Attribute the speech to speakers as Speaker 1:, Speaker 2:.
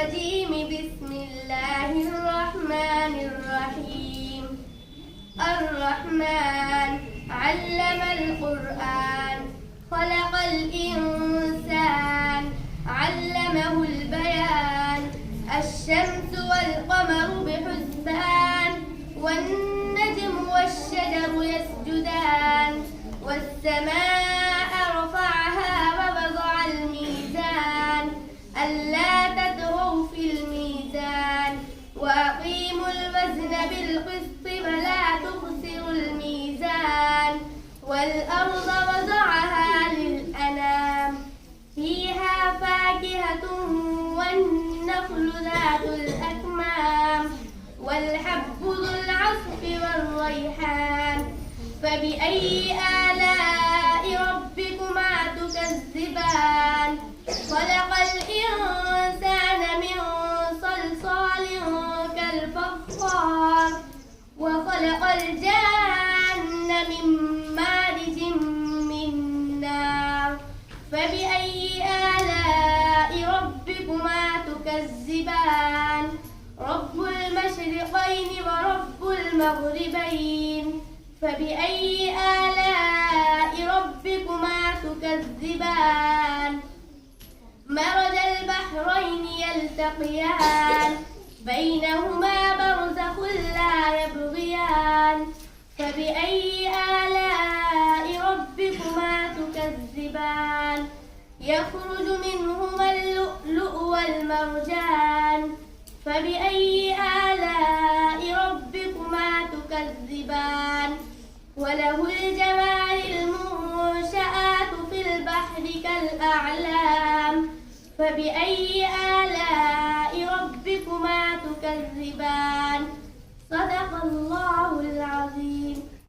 Speaker 1: الرجيم. بسم الله الرحمن الرحيم. الرحمن علم القرآن خلق الإنسان علمه البيان. الشمس والقمر بحسبان والنجم والشجر يسجدان. والسماء رفعها ووضع الميزان ألا تطغوا في الميزان وأقيموا الوزن بالقسط ولا تخسروا الميزان. والأرض وضعها للأنام فيها فاكهة والنخل ذات الأكمام والحب ذو العصف والريحان. فبأي آلاء ربكما تكذبان؟ خلق الإنسان من صلصال كالفخار وخلق الجان من مارج من نار. فبأي آلاء ربكما تكذبان؟ رب المشرقين ورب المغربين. فبأي آلاء ربكما تكذبان؟ مرج البحرين يلتقيان بينهما برزخ لا يبغيان. فبأي آلاء ربكما تكذبان؟ يخرج منهما اللؤلؤ والمرجان. فبأي آلاء ربكما تكذبان؟ وله الجوار المنشآت في البحر كالأعلام. فبأي آلاء